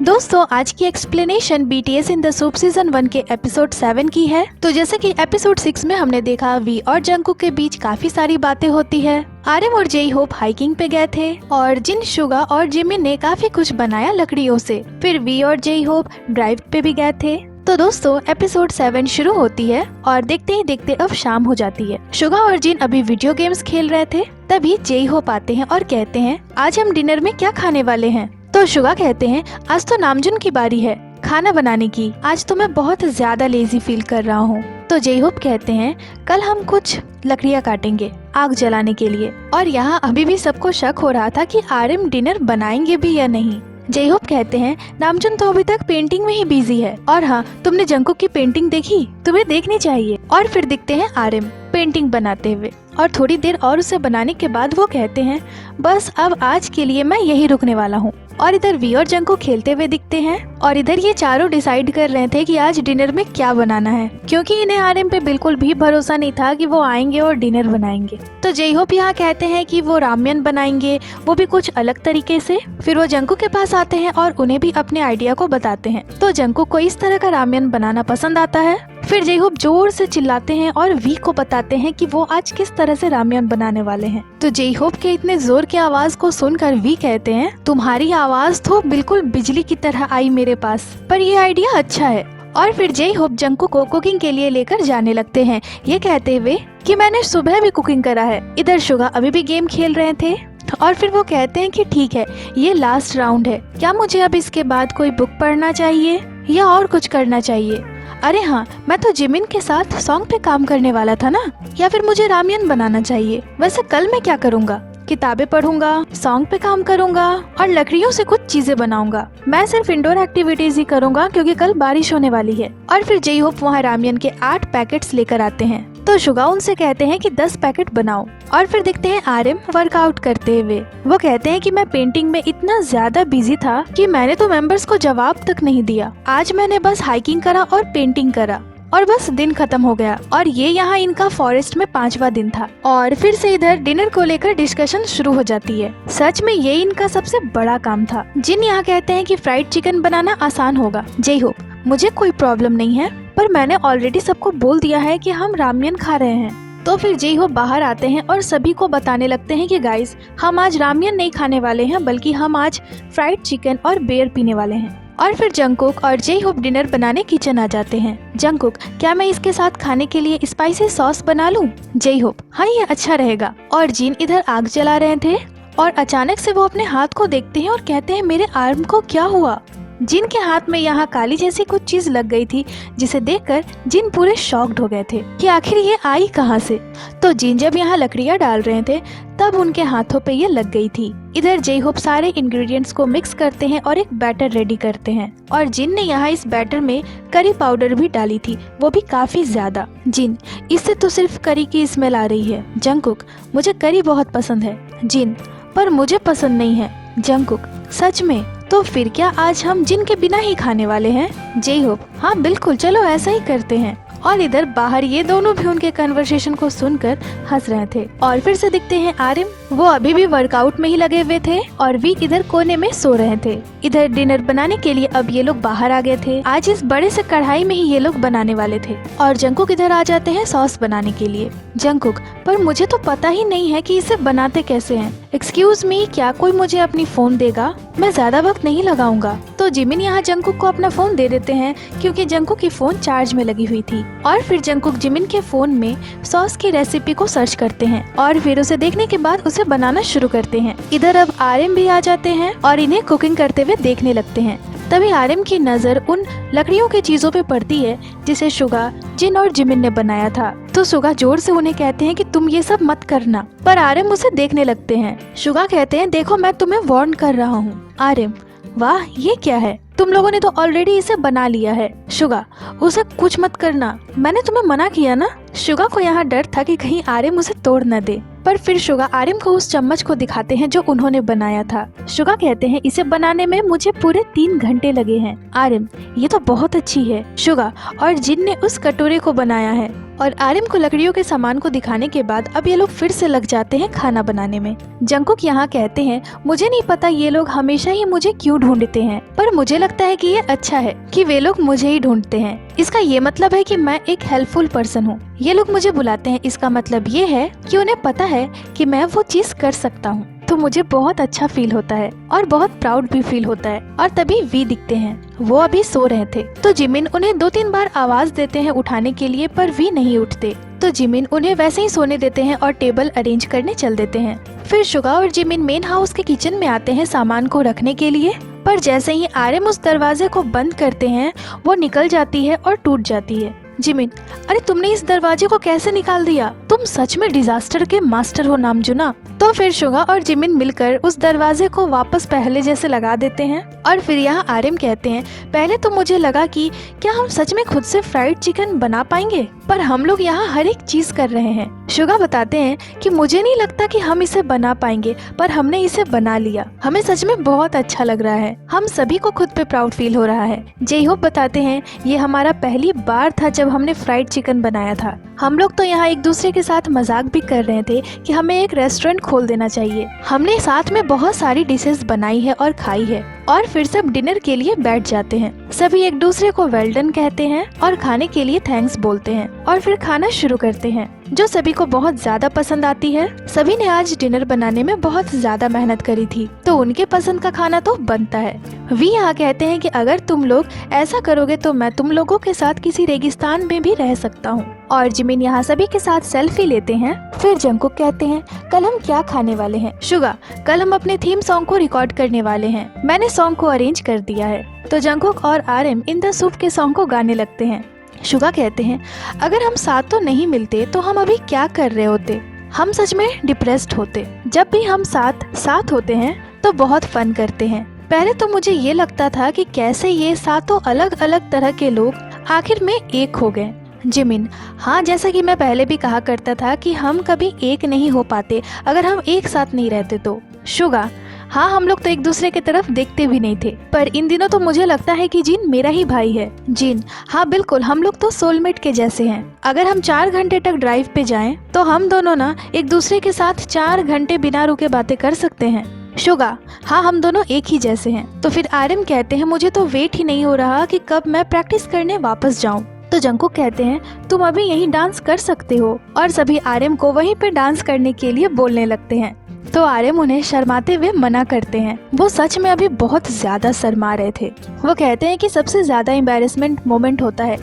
दोस्तों आज की explanation BTS in the soup season 1 के एपिसोड 7 की है। तो जैसे कि एपिसोड 6 में हमने देखा वी और जंगकुक के बीच काफी सारी बातें होती है। RM और जेई होप हाइकिंग पे गए थे और जिन, सुगा और जिमिन ने काफी कुछ बनाया लकड़ियों से। फिर वी और जेई होप ड्राइव पे भी गए थे। तो दोस्तों एपिसोड 7 शुरू होती है और देखते ही देखते अब शाम हो जाती है। सुगा और जिन अभी वीडियो गेम्स खेल रहे थे, तभी जेई होप आते हैं और कहते हैं आज हम डिनर में क्या खाने वाले हैं। तो सुगा कहते हैं आज तो नामजुन की बारी है खाना बनाने की, आज तो मैं बहुत ज्यादा लेजी फील कर रहा हूँ। तो जेई होप कहते हैं कल हम कुछ लकड़ियाँ काटेंगे आग जलाने के लिए। और यहाँ अभी भी सबको शक हो रहा था कि RM डिनर बनाएंगे भी या नहीं। जेई होप कहते हैं नामजुन तो अभी तक पेंटिंग में ही बिजी है, और हाँ तुमने जंगकुक की पेंटिंग देखी, तुम्हें देखनी चाहिए। और फिर दिखते हैं RM पेंटिंग बनाते हुए, और थोड़ी देर और उसे बनाने के बाद वो कहते हैं बस अब आज के लिए मैं यही रुकने वाला हूँ। और इधर वी और जंगकुक खेलते हुए दिखते हैं, और इधर ये चारों डिसाइड कर रहे थे कि आज डिनर में क्या बनाना है, क्योंकि इन्हें RM पे बिल्कुल भी भरोसा नहीं था कि वो आएंगे और डिनर बनाएंगे। तो जेई होप यहाँ कहते हैं कि वो रामेन बनाएंगे, वो भी कुछ अलग तरीके से। फिर वो जंगकुक के पास आते हैं और उन्हें भी अपने आइडिया को बताते हैं। तो जंगकुक को इस तरह का रामेन बनाना पसंद आता है। फिर जेई होप जोर से चिल्लाते हैं और वी को बताते हैं कि वो आज किस तरह से रामेन बनाने वाले हैं। तो जेई होप के इतने जोर की आवाज को सुनकर वी कहते हैं तुम्हारी आवाज तो बिल्कुल बिजली की तरह आई मेरे पास, पर ये आइडिया अच्छा है। और फिर जेई होप जंगकुक को कुकिंग के लिए लेकर जाने लगते हैं, ये कहते हुए कि मैंने सुबह भी कुकिंग करा है। इधर सुगा अभी भी गेम खेल रहे थे, और फिर वो कहते हैं कि ठीक है ये लास्ट राउंड है, क्या मुझे अब इसके बाद कोई बुक पढ़ना चाहिए या और कुछ करना चाहिए। अरे हाँ, मैं तो जिमिन के साथ सॉन्ग पे काम करने वाला था ना, या फिर मुझे रामेन बनाना चाहिए। वैसे कल मैं क्या करूँगा, किताबें पढ़ूंगा, सॉन्ग पे काम करूंगा और लकड़ियों से कुछ चीजें बनाऊंगा। मैं सिर्फ इंडोर एक्टिविटीज ही करूंगा क्योंकि कल बारिश होने वाली है। और फिर जेई होप वहाँ रामेन के 8 पैकेट्स लेकर आते हैं। तो सुगा उनसे कहते हैं कि 10 पैकेट बनाओ। और फिर देखते हैं RM वर्कआउट करते हुए। वो कहते हैं कि मैं पेंटिंग में इतना ज्यादा बिजी था कि मैंने तो मेंबर्स को जवाब तक नहीं दिया। आज मैंने बस हाइकिंग करा और पेंटिंग करा और बस दिन खत्म हो गया। और ये यहाँ इनका फॉरेस्ट में 5वां दिन था। और फिर से इधर डिनर को लेकर डिस्कशन शुरू हो जाती है। सच में ये इनका सबसे बड़ा काम था। जिन यहाँ कहते हैं कि फ्राइड चिकन बनाना आसान होगा। जेई होप मुझे कोई प्रॉब्लम नहीं है, पर मैंने ऑलरेडी सबको बोल दिया है कि हम रामेन खा रहे हैं। तो फिर जेई होप बाहर आते हैं और सभी को बताने लगते हैं कि गाइस हम आज रामेन नहीं खाने वाले हैं, बल्कि हम आज फ्राइड चिकन और बियर पीने वाले हैं। और फिर जंगकुक और जेई होप डिनर बनाने किचन आ जाते हैं। जंगकुक क्या मैं इसके साथ खाने के लिए स्पाइसी सॉस बना लूं? जेई होप हाँ ये अच्छा रहेगा। और जिन इधर आग जला रहे थे और अचानक से वो अपने हाथ को देखते हैं और कहते हैं मेरे आर्म को क्या हुआ। जिन के हाथ में यहाँ काली जैसी कुछ चीज लग गई थी, जिसे देखकर जिन पूरे शॉक्ड हो गए थे कि आखिर ये आई कहाँ से। तो जिन जब यहाँ लकड़ियाँ डाल रहे थे तब उनके हाथों पे ये लग गई थी। इधर जेई होप सारे इंग्रेडिएंट्स को मिक्स करते हैं और एक बैटर रेडी करते हैं। और जिन ने यहाँ इस बैटर में करी पाउडर भी डाली थी, वो भी काफी ज्यादा। जिन इससे तो सिर्फ करी की स्मेल आ रही है। जंगकुक मुझे करी बहुत पसंद है। जिन पर मुझे पसंद नहीं है। जंगकुक सच में? तो फिर क्या आज हम जिन के बिना ही खाने वाले हैं? जेई होप हाँ बिल्कुल, चलो ऐसा ही करते हैं। और इधर बाहर ये दोनों भी उनके कन्वर्सेशन को सुनकर हंस रहे थे। और फिर से दिखते हैं RM, वो अभी भी वर्कआउट में ही लगे हुए थे और वी इधर कोने में सो रहे थे। इधर डिनर बनाने के लिए अब ये लोग बाहर आ गए थे। आज इस बड़े से कढ़ाई में ही ये लोग बनाने वाले थे। और जंगकुक इधर आ जाते हैं सॉस बनाने के लिए। जंगकुक पर मुझे तो पता ही नहीं है कि इसे बनाते कैसे हैं। एक्सक्यूज मी, क्या कोई मुझे अपनी फोन देगा? मैं ज्यादा वक्त नहीं लगाऊंगा। तो जिमिन यहाँ जंगकुक को अपना फोन दे देते हैं क्योंकि जंगकुक की फोन चार्ज में लगी हुई थी। और फिर जंगकुक जिमिन के फोन में सॉस की रेसिपी को सर्च करते हैं और फिर उसे देखने के बाद उसे बनाना शुरू करते हैं। इधर अब RM भी आ जाते हैं और इन्हें कुकिंग करते हुए देखने लगते हैं। तभी RM की नजर उन लकड़ियों के चीजों पे पड़ती है जिसे सुगा, जिन और जिमिन ने बनाया था। तो सुगा जोर से उन्हें कहते हैं कि तुम ये सब मत करना, पर RM उसे देखने लगते हैं। सुगा कहते हैं देखो मैं तुम्हें वार्न कर रहा हूँ। RM वाह ये क्या है, तुम लोगों ने तो ऑलरेडी इसे बना लिया है। सुगा उसे कुछ मत करना, मैंने तुम्हें मना किया ना। सुगा को यहाँ डर था कि कहीं RM उसे तोड़ न दे, पर फिर सुगा RM को उस चम्मच को दिखाते हैं जो उन्होंने बनाया था। सुगा कहते हैं इसे बनाने में मुझे पूरे 3 घंटे लगे हैं। RM ये तो बहुत अच्छी है। सुगा और जिन ने उस कटोरे को बनाया है और आर्यन को लकड़ियों के सामान को दिखाने के बाद अब ये लोग फिर से लग जाते हैं खाना बनाने में। जंगकुक यहाँ कहते हैं, मुझे नहीं पता ये लोग हमेशा ही मुझे क्यों ढूंढते हैं, पर मुझे लगता है कि ये अच्छा है कि वे लोग मुझे ही ढूंढते हैं। इसका ये मतलब है कि मैं एक हेल्पफुल पर्सन हूँ। ये लोग मुझे बुलाते हैं, इसका मतलब ये है कि उन्हें पता है कि मैं वो चीज कर सकता हूँ। तो मुझे बहुत अच्छा फील होता है और बहुत प्राउड भी फील होता है। और तभी वी दिखते हैं, वो अभी सो रहे थे। तो जिमिन उन्हें 2-3 बार आवाज देते हैं उठाने के लिए, पर वी नहीं उठते। तो जिमिन उन्हें वैसे ही सोने देते हैं और टेबल अरेंज करने चल देते हैं। फिर शुगा और जिमिन मेन हाउस के किचन में आते हैं सामान को रखने के लिए, पर जैसे ही आर्यन उस दरवाजे को बंद करते हैं वो निकल जाती है और टूट जाती है। जिमिन, अरे तुमने इस दरवाजे को कैसे निकाल दिया? तुम सच में डिजास्टर के मास्टर हो नामजुना। तो फिर शुगा और जिमिन मिलकर उस दरवाजे को वापस पहले जैसे लगा देते हैं। और फिर यहाँ आर्यन कहते हैं, पहले तो मुझे लगा कि क्या हम सच में खुद से फ्राइड चिकन बना पाएंगे, पर हम लोग यहाँ हर एक चीज कर रहे हैं। शुगा बताते हैं कि मुझे नहीं लगता कि हम इसे बना पाएंगे, पर हमने इसे बना लिया। हमें सच में बहुत अच्छा लग रहा है, हम सभी को खुद पे प्राउड फील हो रहा है। जे-होप बताते हैं, ये हमारा पहली बार था जब हमने फ्राइड चिकन बनाया था। हम लोग तो यहाँ एक दूसरे के साथ मजाक भी कर रहे थे कि हमें एक रेस्टोरेंट खोल देना चाहिए। हमने साथ में बहुत सारी डिशेस बनाई है और खाई है। और फिर सब डिनर के लिए बैठ जाते हैं। सभी एक दूसरे को वेल डन कहते हैं और खाने के लिए थैंक्स बोलते हैं और फिर खाना शुरू करते हैं, जो सभी को बहुत ज्यादा पसंद आती है। सभी ने आज डिनर बनाने में बहुत ज्यादा मेहनत करी थी, तो उनके पसंद का खाना तो बनता है। वी यहाँ कहते हैं कि अगर तुम लोग ऐसा करोगे तो मैं तुम लोगों के साथ किसी रेगिस्तान में भी रह सकता हूँ। और जिमिन यहाँ सभी के साथ सेल्फी लेते हैं। फिर जंगकुक कहते हैं, कल हम क्या खाने वाले हैं? शुगा, कल हम अपने थीम सॉन्ग को रिकॉर्ड करने वाले हैं, मैंने सॉन्ग को अरेंज कर दिया है। तो जंगकुक और आर्यन इन द सूप के सॉन्ग को गाने लगते हैं। शुगा कहते हैं, अगर हम साथ तो नहीं मिलते तो हम अभी क्या कर रहे होते? हम सच में डिप्रेस्ड होते। जब भी हम साथ होते हैं तो बहुत फन करते हैं। पहले तो मुझे ये लगता था कि कैसे ये सातों अलग अलग तरह के लोग आखिर में एक हो गए। जिमिन, हाँ, जैसा कि मैं पहले भी कहा करता था कि हम कभी एक नहीं हो पाते अगर हम एक साथ नहीं रहते तो। शुगा, हाँ, हम लोग तो एक दूसरे की तरफ देखते भी नहीं थे, पर इन दिनों तो मुझे लगता है कि जिन मेरा ही भाई है। जिन, हाँ बिल्कुल, हम लोग तो सोलमेट के जैसे हैं। अगर हम 4 घंटे तक ड्राइव पे जाएं, तो हम दोनों ना एक दूसरे के साथ 4 घंटे बिना रुके बातें कर सकते हैं। शुगा, हाँ, हम दोनों एक ही जैसे हैं। तो फिर आर्यन कहते हैं, मुझे तो वेट ही नहीं हो रहा कि कब मैं प्रैक्टिस करने वापस जाऊँ। तो जंगकुक कहते हैं, तुम अभी यहीं डांस कर सकते हो। और सभी आर्यन को वहीं पे डांस करने के लिए बोलने लगते हैं। तो आर्यन उन्हें शर्माते हुए मना करते हैं। वो सच में अभी बहुत ज्यादा शर्मा रहे थे। वो कहते हैं कि सबसे ज्यादा एम्बैरेसमेंट मोमेंट होता है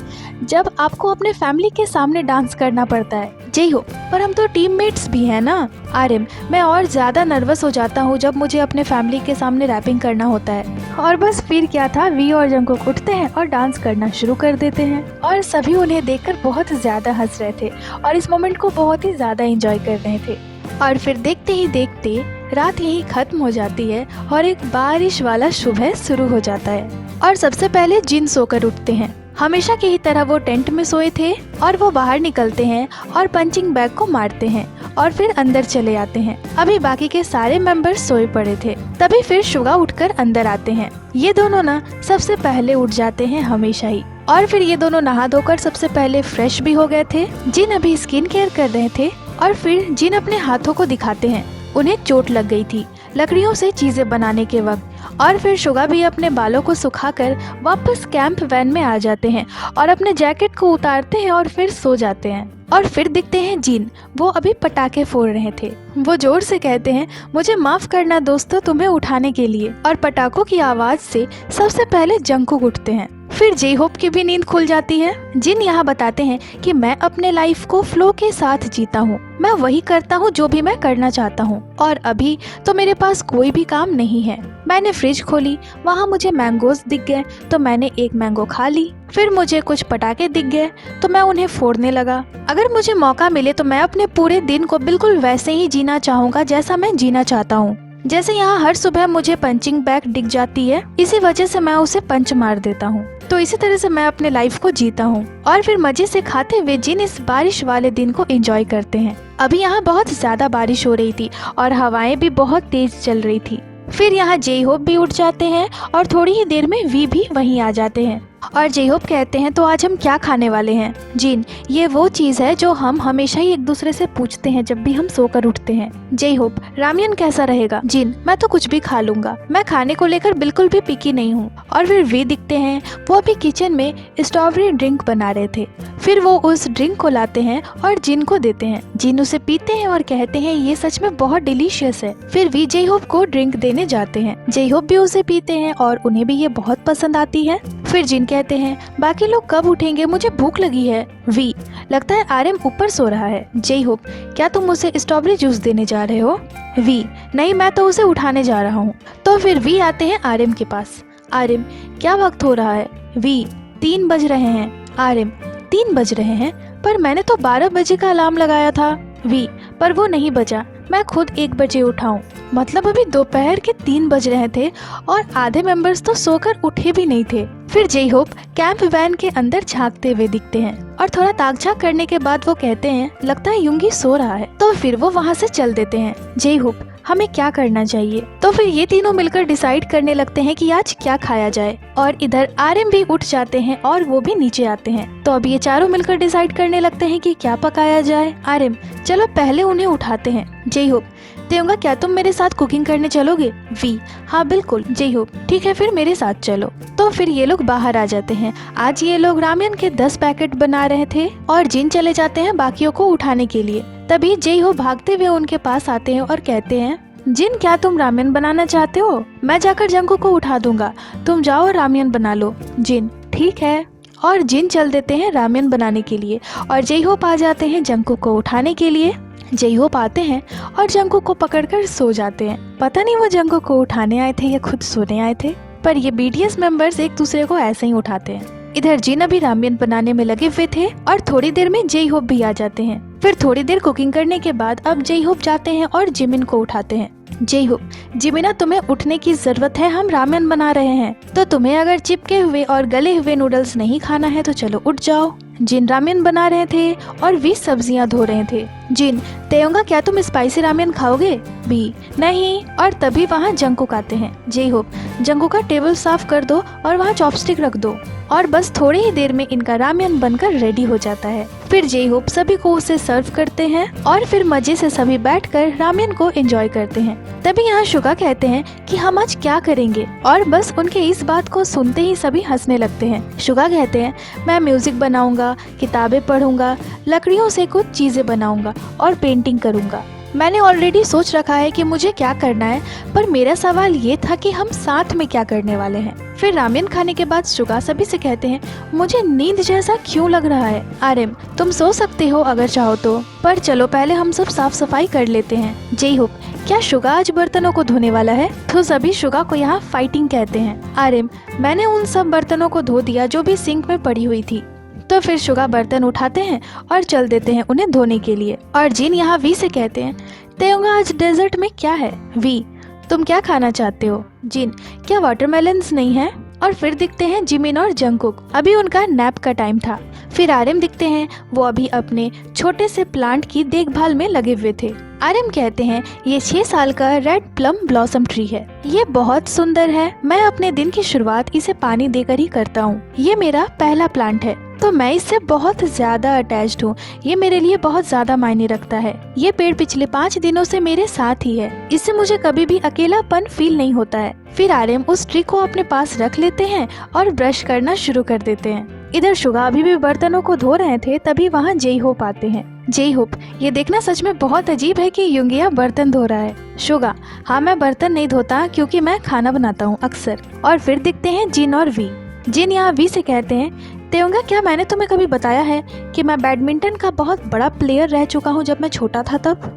जब आपको अपने फैमिली के सामने डांस करना पड़ता है। जय हो, पर हम तो टीममेट्स भी हैं ना। आर्यन, मैं और ज्यादा नर्वस हो जाता हूँ जब मुझे अपने फैमिली के सामने रैपिंग करना होता है। और बस फिर क्या था, वी और जंगकुक उठते हैं और डांस करना शुरू कर देते हैं। और सभी उन्हें देखकर बहुत ज्यादा हंस रहे थे और इस मोमेंट को बहुत ही ज्यादा एंजॉय कर रहे थे। और फिर देखते ही देखते रात यही खत्म हो जाती है और एक बारिश वाला सुबह शुरू हो जाता है। और सबसे पहले जिन सोकर उठते हैं। हमेशा की ही तरह वो टेंट में सोए थे और वो बाहर निकलते हैं और पंचिंग बैग को मारते हैं और फिर अंदर चले आते हैं। अभी बाकी के सारे मेंबर्स सोए पड़े थे। तभी फिर शुगा उठकर अंदर आते हैं। ये दोनों ना सबसे पहले उठ जाते हैं हमेशा ही। और फिर ये दोनों नहा धोकर सबसे पहले फ्रेश भी हो गए थे। जिन अभी स्किन केयर कर रहे थे। और फिर जिन अपने हाथों को दिखाते हैं, उन्हें चोट लग गई थी लकड़ियों से चीजें बनाने के वक्त। और फिर शुगा भी अपने बालों को सुखाकर वापस कैंप वैन में आ जाते हैं और अपने जैकेट को उतारते हैं और फिर सो जाते हैं। और फिर दिखते हैं जिन, वो अभी पटाखे फोड़ रहे थे। वो जोर से कहते हैं, मुझे माफ करना दोस्तों तुम्हें उठाने के लिए। और पटाखों की आवाज से सबसे पहले जंगकुक उठते हैं। फिर जे-होप की भी नींद खुल जाती है। जिन यहाँ बताते हैं कि मैं अपने लाइफ को फ्लो के साथ जीता हूँ, मैं वही करता हूँ जो भी मैं करना चाहता हूँ। और अभी तो मेरे पास कोई भी काम नहीं है। मैंने फ्रिज खोली, वहाँ मुझे मैंगोज दिख गए तो मैंने एक मैंगो खा ली। फिर मुझे कुछ पटाखे दिख गए तो मैं उन्हें फोड़ने लगा। अगर मुझे मौका मिले तो मैं अपने पूरे दिन को बिल्कुल वैसे ही जीना चाहूँगा जैसा मैं जीना चाहता हूँ। जैसे यहाँ हर सुबह मुझे पंचिंग बैग दिख जाती है, इसी वजह से मैं उसे पंच मार देता हूँ। तो इसी तरह से मैं अपने लाइफ को जीता हूँ। और फिर मजे से खाते हुए जिन इस बारिश वाले दिन को एंजॉय करते हैं। अभी यहाँ बहुत ज्यादा बारिश हो रही थी और हवाएं भी बहुत तेज चल रही थी। फिर यहाँ जे-होप भी उठ जाते हैं और थोड़ी ही देर में वी भी वहीं आ जाते हैं। और जे होप कहते हैं तो आज हम क्या खाने वाले हैं? जिन, ये वो चीज है जो हम हमेशा ही एक दूसरे से पूछते हैं जब भी हम सोकर उठते हैं। जे होप, रामियन कैसा रहेगा? जिन, मैं तो कुछ भी खा लूंगा, मैं खाने को लेकर बिल्कुल भी पिकी नहीं हूँ। और फिर वे दिखते हैं, वो अभी किचन में स्ट्रॉबेरी ड्रिंक बना रहे थे। फिर वो उस ड्रिंक को लाते हैं और जिन को देते हैं। जिन उसे पीते हैं और कहते हैं ये सच में बहुत डिलीशियस है। फिर वी जे होप को ड्रिंक देने जाते हैं। जे होप भी उसे पीते हैं और उन्हें भी ये बहुत पसंद आती है। फिर जिन कहते हैं बाकी लोग कब उठेंगे, मुझे भूख लगी है। वी, लगता है आरएम ऊपर सो रहा है। जे होप, क्या तुम उसे स्ट्रॉबेरी जूस देने जा रहे हो? वी, नहीं, मैं तो उसे उठाने जा रहा हूँ। तो फिर वी आते हैं आरएम के पास। आरएम, क्या वक्त हो रहा है? वी, 3 बज रहे हैं। आरएम, 3 बज रहे हैं, पर मैंने तो 12 बजे का अलार्म लगाया था। वी, पर वो नहीं बजा, मैं खुद 1 बजे उठाऊं। मतलब अभी दोपहर के 3 बज रहे थे और आधे मेंबर्स तो सोकर उठे भी नहीं थे। फिर जे होप कैंप वैन के अंदर झांकते हुए दिखते हैं और थोड़ा ताक झांक करने के बाद वो कहते हैं लगता है युंगी सो रहा है। तो फिर वो वहाँ से चल देते हैं। जे होप, हमें क्या करना चाहिए? तो फिर ये तीनों मिलकर डिसाइड करने लगते हैं कि आज क्या खाया जाए। और इधर आरएम भी उठ जाते हैं और वो भी नीचे आते हैं। तो अब ये चारों मिलकर डिसाइड करने लगते हैं कि क्या पकाया जाए। आरएम, चलो पहले उन्हें उठाते हैं। जे होप, तेउंगा, क्या तुम मेरे साथ कुकिंग करने चलोगे? वी, हाँ बिल्कुल। जे होप, ठीक है, फिर मेरे साथ चलो। तो फिर ये लोग बाहर आ जाते हैं। आज ये लोग रामेन के 10 पैकेट बना रहे थे और जिन चले जाते हैं बाकियों को उठाने के लिए। तभी जे होप भागते हुए उनके पास आते हैं और कहते हैं जिन, क्या तुम रामेन बनाना चाहते हो? मैं जाकर जंगू को उठा दूंगा, तुम जाओ और रामेन बना लो। जिन, ठीक है। और जिन चल देते हैं रामेन बनाने के लिए और जे होप आ जाते हैं जंगू को उठाने के लिए। जे होप आते हैं और जंगू को पकड़कर सो जाते हैं। पता नहीं वो जंगू को उठाने आए थे या खुद सोने आए थे, पर ये बीटीएस मेंबर्स एक दूसरे को ऐसे ही उठाते हैं। इधर जिन अभी रामेन बनाने में लगे हुए थे और थोड़ी देर में जे होप भी आ जाते हैं। फिर थोड़ी देर कुकिंग करने के बाद अब जे होप जाते हैं और जिमिन को उठाते हैं। जे होप, जिमिना, तुम्हें उठने की जरूरत है, हम रामेन बना रहे हैं। तो तुम्हें अगर चिपके हुए और गले हुए नूडल्स नहीं खाना है तो चलो उठ जाओ। जिन रामेन बना रहे थे और वी सब्जियां धो रहे थे। जिन, तेउंगा, क्या तुम स्पाइसी रामेन खाओगे? बी, नहीं। और तभी वहाँ जंकुक आते हैं। जे होप, जंकुक का टेबल साफ कर दो और वहाँ चॉपस्टिक रख दो। और बस थोड़ी ही देर में इनका रामेन बनकर रेडी हो जाता है। फिर जे होप सभी को उसे सर्व करते हैं और फिर मजे से सभी बैठकर रामेन को एंजॉय करते हैं। तभी यहाँ शुगा कहते हैं कि हम आज क्या करेंगे, और बस उनके इस बात को सुनते ही सभी हंसने लगते हैं। शुगा कहते हैं मैं म्यूजिक बनाऊंगा, किताबें पढ़ूंगा, लकड़ियों से कुछ चीजें बनाऊंगा और पेंटिंग करूंगा। मैंने ऑलरेडी सोच रखा है कि मुझे क्या करना है, पर मेरा सवाल ये था कि हम साथ में क्या करने वाले हैं। फिर रामेन खाने के बाद शुगा सभी से कहते हैं मुझे नींद जैसा क्यों लग रहा है। आरएम, तुम सो सकते हो अगर चाहो तो, पर चलो पहले हम सब साफ सफाई कर लेते हैं। जे होप, क्या शुगा आज बर्तनों को धोने वाला है? तो सभी शुगा को यहाँ फाइटिंग कहते हैं। आरएम, मैंने उन सब बर्तनों को धो दिया जो भी सिंक में पड़ी हुई थी। तो फिर शुगा बर्तन उठाते हैं और चल देते हैं उन्हें धोने के लिए। और जिन यहाँ वी से कहते हैं तेउंगा, आज डेजर्ट में क्या है? वी, तुम क्या खाना चाहते हो? जिन, क्या वाटरमेलन्स नहीं है? और फिर दिखते हैं जिमिन और जंकुक, अभी उनका नैप का टाइम था। फिर आरएम दिखते हैं, वो अभी अपने छोटे से प्लांट की देखभाल में लगे हुए थे। आरएम कहते हैं ये 6 साल का रेड प्लम ब्लॉसम ट्री है, ये बहुत सुंदर है, मैं अपने दिन की शुरुआत इसे पानी देकर ही करता हूँ। ये मेरा पहला प्लांट है तो मैं इससे बहुत ज्यादा अटैच्ड हूँ, ये मेरे लिए बहुत ज्यादा मायने रखता है। ये पेड़ पिछले 5 दिनों से मेरे साथ ही है, इससे मुझे कभी भी अकेलापन फील नहीं होता है। फिर आरएम उस ट्री को अपने पास रख लेते हैं और ब्रश करना शुरू कर देते हैं। इधर शुगा अभी भी बर्तनों को धो रहे थे, तभी वहाँ जे होप आते हैं। जे होप, ये देखना सच में बहुत अजीब है कि युंगिया बर्तन धो रहा है। शुगा, हाँ मैं बर्तन नहीं धोता क्योंकि मैं खाना बनाता हूँ अक्सर। और फिर दिखते हैं जिन और वी। जिन यहाँ वी से कहते हैं तेउंगा, क्या मैंने तुम्हें कभी बताया है कि मैं बैडमिंटन का बहुत बड़ा प्लेयर रह चुका हूँ जब मैं छोटा था तब?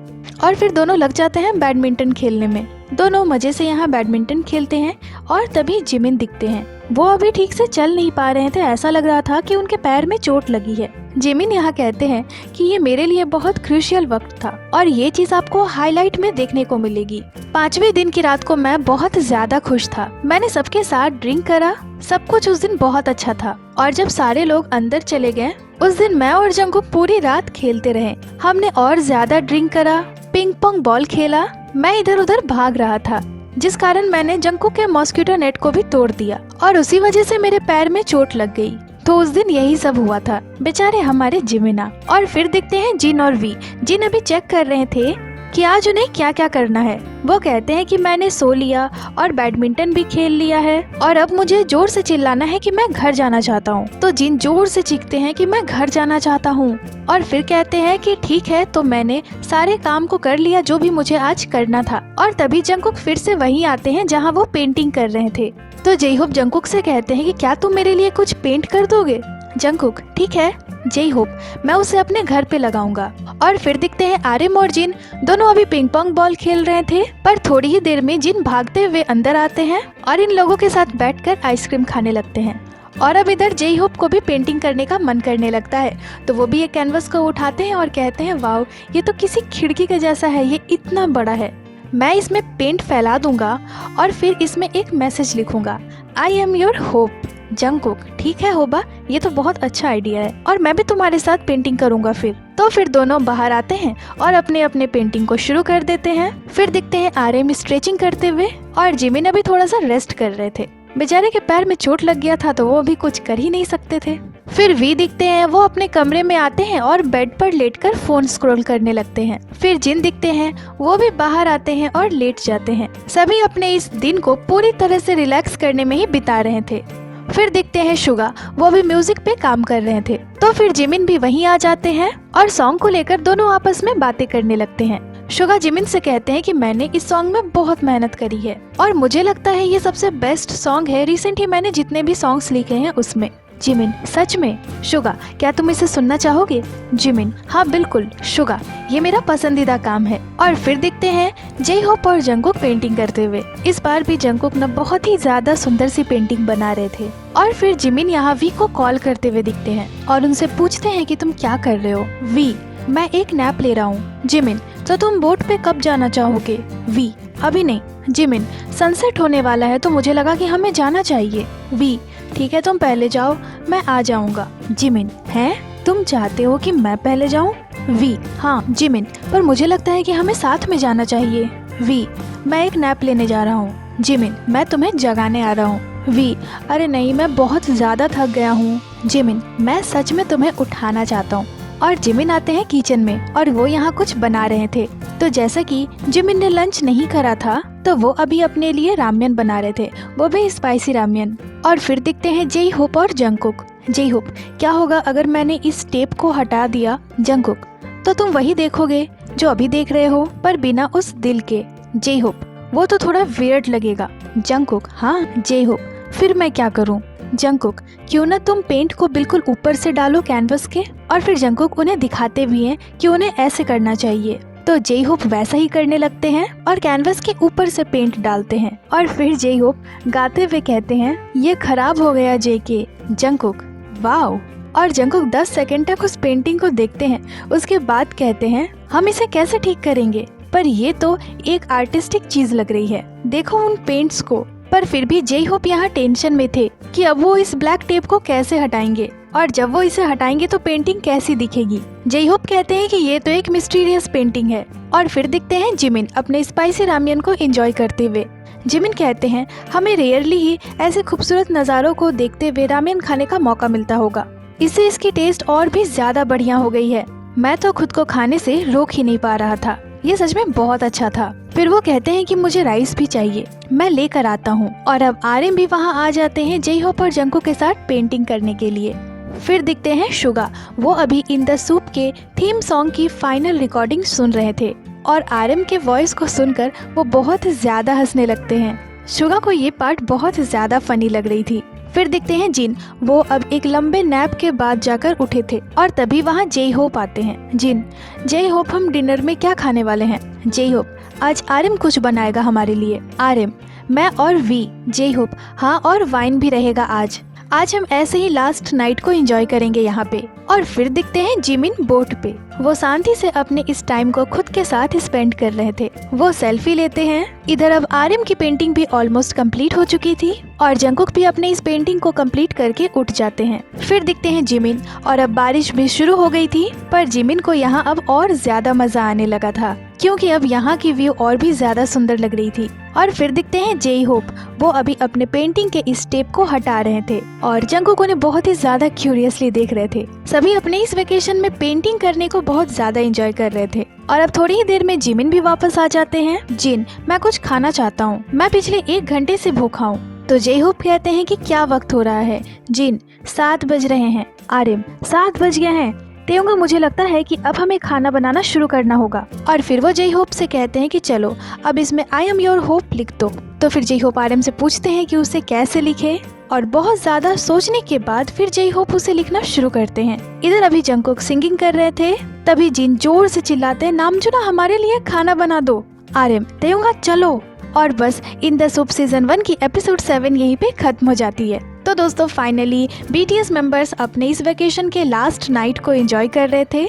और फिर दोनों लग जाते हैं बैडमिंटन खेलने में। दोनों मजे से यहाँ बैडमिंटन खेलते हैं और तभी जिमिन दिखते हैं। वो अभी ठीक से चल नहीं पा रहे थे, ऐसा लग रहा था कि उनके पैर में चोट लगी है। जिमिन यहाँ कहते हैं कि ये मेरे लिए बहुत क्रूशियल वक्त था और ये चीज आपको हाईलाइट में देखने को मिलेगी। 5वें दिन की रात को मैं बहुत ज्यादा खुश था, मैंने सबके साथ ड्रिंक करा, सब कुछ उस दिन बहुत अच्छा था। और जब सारे लोग अंदर चले गए उस दिन मैं और जंगू पूरी रात खेलते रहे। हमने और ज्यादा ड्रिंक करा, पिंग पोंग बॉल खेला, मैं इधर उधर भाग रहा था। जिस कारण मैंने जंकुक के मॉस्किटो नेट को भी तोड़ दिया और उसी वजह से मेरे पैर में चोट लग गई। तो उस दिन यही सब हुआ था, बेचारे हमारे जिमिना। और फिर दिखते हैं जिन और वी। जिन अभी चेक कर रहे थे कि आज उन्हें क्या क्या करना है। वो कहते हैं कि मैंने सो लिया और बैडमिंटन भी खेल लिया है और अब मुझे जोर से चिल्लाना है कि मैं घर जाना चाहता हूँ। तो जिन जोर से चीखते हैं कि मैं घर जाना चाहता हूँ और फिर कहते हैं कि ठीक है, तो मैंने सारे काम को कर लिया जो भी मुझे आज करना था। और तभी जंकुक फिर से वहीं आते हैं जहाँ वो पेंटिंग कर रहे थे। तो जे होप जंकुक से कहते हैं कि क्या तुम मेरे लिए कुछ पेंट कर दोगे। जंकुक ठीक है जे होप, मैं उसे अपने घर पे लगाऊंगा। और फिर दिखते हैं आर्यन और जिन दोनों अभी पिंग पोंग बॉल खेल रहे थे, पर थोड़ी ही देर में जिन भागते हुए अंदर आते हैं और इन लोगों के साथ बैठकर आइसक्रीम खाने लगते हैं। और अब इधर जे होप को भी पेंटिंग करने का मन करने लगता है, तो वो भी एक कैनवस को उठाते हैं और कहते हैं वाओ, ये तो किसी खिड़की के जैसा है, ये इतना बड़ा है। मैं इसमें पेंट फैला दूंगा और फिर इसमें एक मैसेज लिखूंगा, I am your hope. Jungkook ठीक है होबा, ये तो बहुत अच्छा आइडिया है और मैं भी तुम्हारे साथ पेंटिंग करूंगा। फिर दोनों बाहर आते हैं और अपने अपने पेंटिंग को शुरू कर देते हैं। फिर दिखते हैं आर्यन स्ट्रेचिंग करते हुए और जिमिन अभी थोड़ा सा रेस्ट कर रहे थे। बेचारे के पैर में चोट लग गया था तो वो भी कुछ कर ही नहीं सकते थे। फिर वी दिखते हैं, वो अपने कमरे में आते हैं और बेड पर लेटकर फोन स्क्रॉल करने लगते हैं। फिर जिन दिखते हैं, वो भी बाहर आते हैं और लेट जाते हैं। सभी अपने इस दिन को पूरी तरह से रिलैक्स करने में ही बिता रहे थे। फिर दिखते हैं शुगा, वो भी म्यूजिक पे काम कर रहे थे। तो फिर जिमिन भी वहीं आ जाते हैं और सॉन्ग को लेकर दोनों आपस में बातें करने लगते हैं। शुगा जिमिन से कहते हैं कि मैंने इस सॉन्ग में बहुत मेहनत करी है और मुझे लगता है ये सबसे बेस्ट सॉन्ग है रिसेंट ही मैंने जितने भी सॉन्ग्स लिखे हैं उसमें। जिमिन सच में? शुगा क्या तुम इसे सुनना चाहोगे? जिमिन हाँ बिल्कुल शुगा, ये मेरा पसंदीदा काम है। और फिर दिखते हैं जे होप और जंकुक पेंटिंग करते हुए। इस बार भी जंकुक न बहुत ही ज्यादा सुंदर सी पेंटिंग बना रहे थे। और फिर जिमिन यहाँ वी को कॉल करते हुए दिखते हैं और उनसे पूछते हैं कि तुम क्या कर रहे हो। वी मैं एक नैप ले रहा हूँ। जिमिन तो तुम बोट पे कब जाना चाहोगे? वी अभी नहीं। जिमिन सनसेट होने वाला है तो मुझे लगा कि हमें जाना चाहिए। वी ठीक है तुम पहले जाओ, मैं आ जाऊंगा। जिमिन है तुम चाहते हो कि मैं पहले जाऊं? वी हाँ। जिमिन पर मुझे लगता है कि हमें साथ में जाना चाहिए। वी मैं एक नैप लेने जा रहा हूँ। जिमिन मैं तुम्हें जगाने आ रहा हूँ। वी अरे नहीं, मैं बहुत ज्यादा थक गया हूँ। जिमिन मैं सच में तुम्हें उठाना चाहता हूँ। और जिमिन आते हैं किचन में और वो यहाँ कुछ बना रहे थे। तो जैसा कि जिमिन ने लंच नहीं करा था तो वो अभी अपने लिए रामेन बना रहे थे, वो भी स्पाइसी रामेन। और फिर दिखते हैं जे होप और जंकुक। जे होप क्या होगा अगर मैंने इस टेप को हटा दिया? जंकुक तो तुम वही देखोगे जो अभी देख रहे हो पर बिना उस दिल के। जे होप वो तो थोड़ा वियर्ड लगेगा। जंकुक हाँ। जे होप फिर मैं क्या करूँ? जंकुक क्यों ना तुम पेंट को बिल्कुल ऊपर से डालो कैनवस के। और फिर जंकुक उन्हें दिखाते भी हैं कि उन्हें ऐसे करना चाहिए। तो जे होप वैसा ही करने लगते हैं और कैनवस के ऊपर से पेंट डालते हैं। और फिर जे होप गाते हुए कहते हैं ये खराब हो गया जेके। Jungkook wow. और जंकुक 10 सेकंड तक उस पेंटिंग को देखते हैं, उसके बाद कहते हैं हम इसे कैसे ठीक करेंगे, पर ये तो एक आर्टिस्टिक चीज लग रही है, देखो उन पेंट्स को। पर फिर भी जे होप यहाँ टेंशन में थे कि अब वो इस ब्लैक टेप को कैसे हटाएंगे और जब वो इसे हटाएंगे तो पेंटिंग कैसी दिखेगी। जे होप कहते हैं कि ये तो एक मिस्टीरियस पेंटिंग है। और फिर दिखते हैं जिमिन अपने स्पाइसी रामेन को एंजॉय करते हुए। जिमिन कहते हैं हमें रेयरली ही ऐसे खूबसूरत नज़ारों को देखते हुए रामेन खाने का मौका मिलता होगा, इससे इसकी टेस्ट और भी ज्यादा बढ़िया हो गई है। मैं तो खुद को खाने से रोक ही नहीं पा रहा था, ये सच में बहुत अच्छा था। फिर वो कहते हैं कि मुझे राइस भी चाहिए, मैं लेकर आता हूँ। और अब आर्यन भी वहाँ आ जाते हैं जे होप और जंकुक के साथ पेंटिंग करने के लिए। फिर दिखते हैं शुगा, वो अभी इन द सूप के थीम सॉन्ग की फाइनल रिकॉर्डिंग सुन रहे थे और आर्यन के वॉइस को सुनकर वो बहुत ज्यादा हंसने लगते हैं। शुगा को ये पार्ट बहुत ज्यादा फनी लग रही थी। फिर दिखते हैं जिन, वो अब एक लंबे नैप के बाद जाकर उठे थे और तभी वहाँ जे होप आते हैं। जिन जे होप हम डिनर में क्या खाने वाले हैं? जे होप आज आर्यन कुछ बनाएगा हमारे लिए। आर्यन मैं और वी। जे होप हाँ और वाइन भी रहेगा आज हम ऐसे ही लास्ट नाइट को एंजॉय करेंगे यहाँ पे। और फिर दिखते हैं जिमिन बोट पे, वो शांति से अपने इस टाइम को खुद के साथ स्पेंड कर रहे थे। वो सेल्फी लेते हैं। इधर अब आर्यन की पेंटिंग भी ऑलमोस्ट कंप्लीट हो चुकी थी और जंकुक भी अपने इस पेंटिंग को कंप्लीट करके उठ जाते हैं। फिर दिखते हैं जिमिन, और अब बारिश भी शुरू हो गई थी पर जिमिन को यहाँ अब और ज्यादा मजा आने लगा था। क्योंकि अब यहाँ की व्यू और भी ज्यादा सुंदर लग रही थी। और फिर दिखते हैं जेई होप, वो अभी अपने पेंटिंग के इस टेप को हटा रहे थे और जंगकुक उन्हें बहुत ही ज्यादा क्यूरियसली देख रहे थे। सभी अपने इस वेकेशन में पेंटिंग करने को बहुत ज्यादा एंजॉय कर रहे थे। और अब थोड़ी ही देर में जिमिन भी वापस आ जाते हैं। जिन, मैं कुछ खाना चाहता हूँ, मैं पिछले 1 घंटे से भूखा हूँ। तो जेई होप कहते हैं कि क्या वक्त हो रहा है। जिन, 7 बज रहे हैं। आर्यन, 7 बज गए हैं। तेयोंगा, मुझे लगता है कि अब हमें खाना बनाना शुरू करना होगा। और फिर वो जेई होप से कहते हैं कि चलो अब इसमें आई एम योर होप लिख दो। तो फिर जेई होप आर्यन से पूछते हैं कि उसे कैसे लिखे और बहुत ज्यादा सोचने के बाद फिर जेई होप उसे लिखना शुरू करते हैं। इधर अभी जंगकुक सिंगिंग कर रहे थे, तभी जिन जोर से चिल्लाते हैं, नामजुना हमारे लिए खाना बना दो। आर्यन, तेयोंगा चलो। और बस इन द सूप सीजन 1 की एपिसोड 7 यहीं पे खत्म हो जाती है। तो दोस्तों फाइनली BTS मेंबर्स अपने इस वेकेशन के लास्ट नाइट को एंजॉय कर रहे थे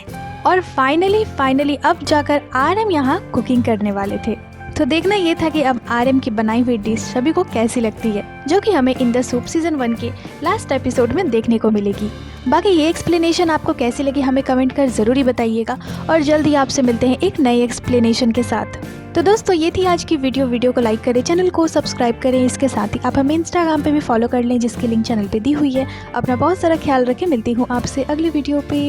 और फाइनली अब जाकर RM यहाँ कुकिंग करने वाले थे। तो देखना ये था कि अब RM की बनाई हुई डिश सभी को कैसी लगती है, जो कि हमें इन द सूप सीजन 1 के लास्ट एपिसोड में देखने को मिलेगी। बाकी ये एक्सप्लेनेशन आपको कैसी लगी हमें कमेंट कर जरूरी बताइएगा और जल्द ही आपसे मिलते हैं एक नए एक्सप्लेनेशन के साथ। तो दोस्तों ये थी आज की वीडियो को लाइक करें, चैनल को सब्सक्राइब करें। इसके साथ ही आप हमें इंस्टाग्राम पे भी फॉलो कर लें, जिसकी लिंक चैनल पे दी हुई है। अपना बहुत सारा ख्याल रखें, मिलती हूँ आपसे अगली वीडियो पे।